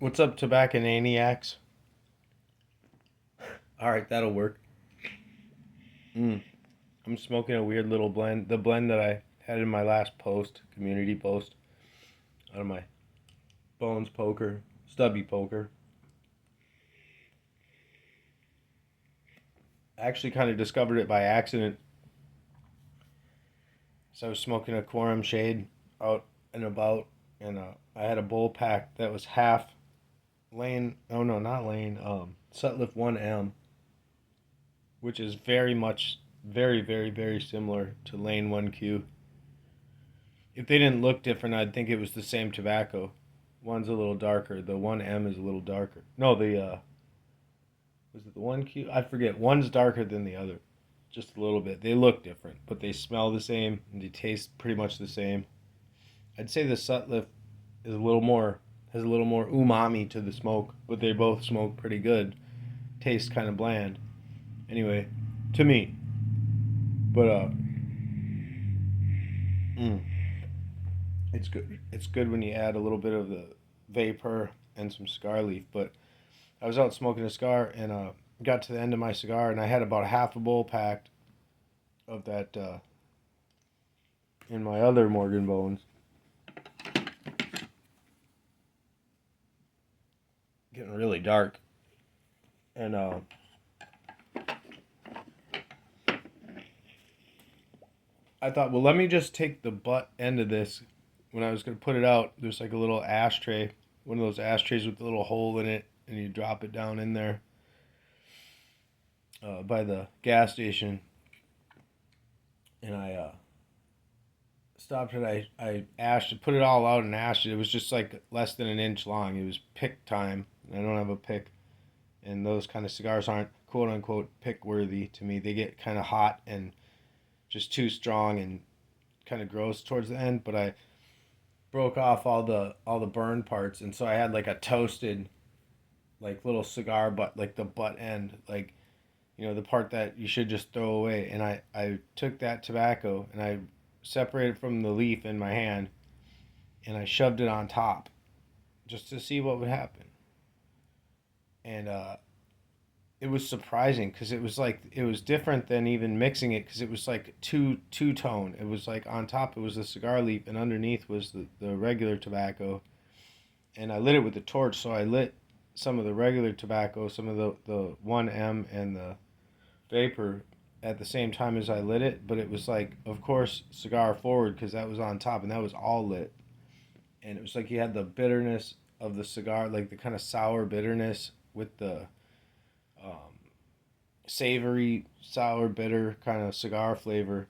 What's up, tobacco maniacs? All right, that'll work. I'm smoking a weird little blend. The blend that I had in my last post, community post, out of my Bones poker, stubby poker. I actually kind of discovered it by accident. So I was smoking a Quorum Shade out and about, and I had a bowl pack that was half Lane. Oh no, not Lane. Sutliff 1M, which is very much, very similar to Lane 1Q. If they didn't look different, I'd think it was the same tobacco. One's a little darker. The 1M is a little darker. No, the was it the 1Q? I forget. One's darker than the other, just a little bit. They look different, but they smell the same and they taste pretty much the same. I'd say the Sutliff is a little more has a little more umami to the smoke, but they both smoke pretty good. Taste kind of bland. Anyway, to me. But mm, it's good. It's good when you add a little bit of the vapor and some cigar leaf. But I was out smoking a cigar and got to the end of my cigar and I had about half a bowl packed of that in my other Morgan Bones. Getting really dark. And I thought, well, let me just take the butt end of this. When I was going to put it out, there's like a little ashtray, one of those ashtrays with a little hole in it, and you drop it down in there by the gas station. And I stopped it. I ashed it, put it all out and ashed it. It was just like less than an inch long. It was pick time. I don't have a pick. And those kind of cigars aren't quote unquote pick worthy to me. They get kind of hot and just too strong and kind of gross towards the end. But I broke off all the burn parts, and so I had like a toasted, like little cigar butt, like the butt end, like the part that you should just throw away. And I took that tobacco and I separated from the leaf in my hand, and I shoved it on top, just to see what would happen. And it was surprising because it was different than even mixing it because it was like two tone. It was like on top it was the cigar leaf and underneath was the regular tobacco, and I lit it with a torch. So I lit some of the regular tobacco, some of the 1M and the vapor at the same time as I lit it, but it was like, of course, cigar forward because that was on top and that was all lit, and it was like you had the bitterness of the cigar, like the kind of sour bitterness with the savory, sour, bitter kind of cigar flavor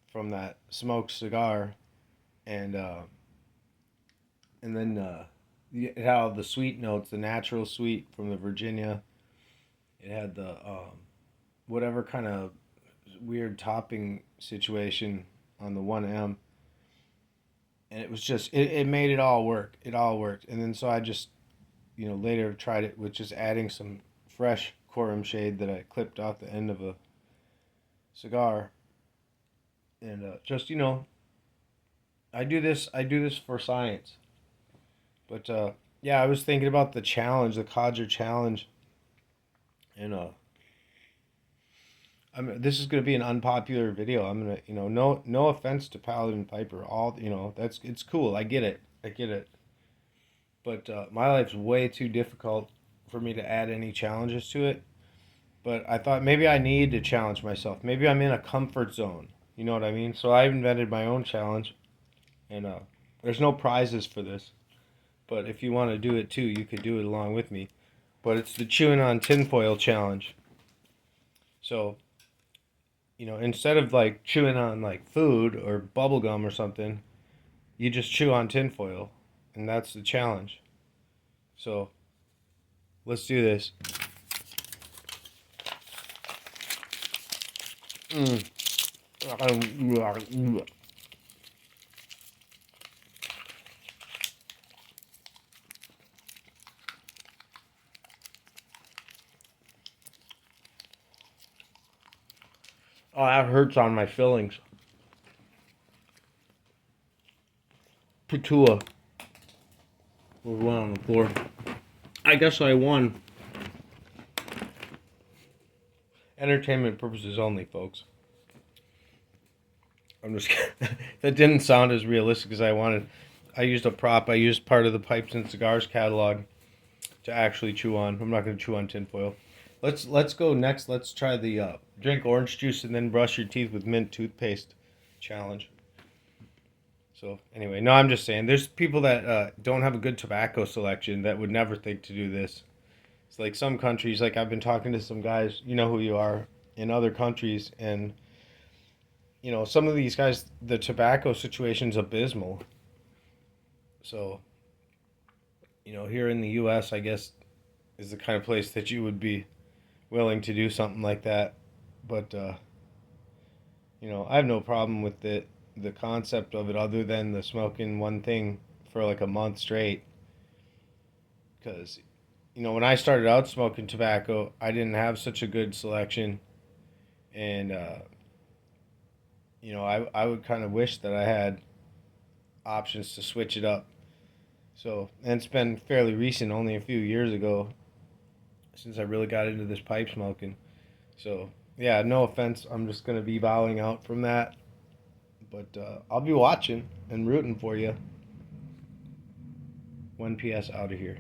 from that smoked cigar, and then it had all the sweet notes, the natural sweet from the Virginia. It had the whatever kind of weird topping situation on the 1M, and it was just it made it all work. It all worked, and then so I just later tried it with just adding some fresh Quorum Shade that I clipped off the end of a cigar, and just I do this for science. But yeah, I was thinking about the challenge, the Codger challenge, and this is gonna be an unpopular video. I'm gonna no offense to Paladin Piper, all that's it's cool. I get it. But my life's way too difficult for me to add any challenges to it. But I thought maybe I need to challenge myself. Maybe I'm in a comfort zone. You know what I mean? So I invented my own challenge, and there's no prizes for this. But if you want to do it too, you could do it along with me. But it's the chewing on tinfoil challenge. So, instead of like chewing on like food or bubble gum or something, you just chew on tinfoil, and that's the challenge. So, let's do this. Mm. Oh, that hurts on my fillings. Patua. There's one on the floor. I guess I won. Entertainment purposes only, folks. I'm just that didn't sound as realistic as I wanted. I used a prop. I used part of the Pipes and Cigars catalog to actually chew on. I'm not going to chew on tinfoil. Let's go next. Let's try the drink orange juice and then brush your teeth with mint toothpaste challenge. So anyway, no, I'm just saying there's people that don't have a good tobacco selection that would never think to do this. It's like some countries, like I've been talking to some guys, you know who you are, in other countries, and some of these guys, the tobacco situation's abysmal. So, here in the U.S., I guess is the kind of place that you would be willing to do something like that. But I have no problem with the concept of it, other than the smoking one thing for like a month straight. Because when I started out smoking tobacco, I didn't have such a good selection, and I would kind of wish that I had options to switch it up. So, and it's been fairly recent, only a few years ago, since I really got into this pipe smoking. So, yeah, no offense. I'm just going to be bowing out from that. But I'll be watching and rooting for you. 1PS out of here.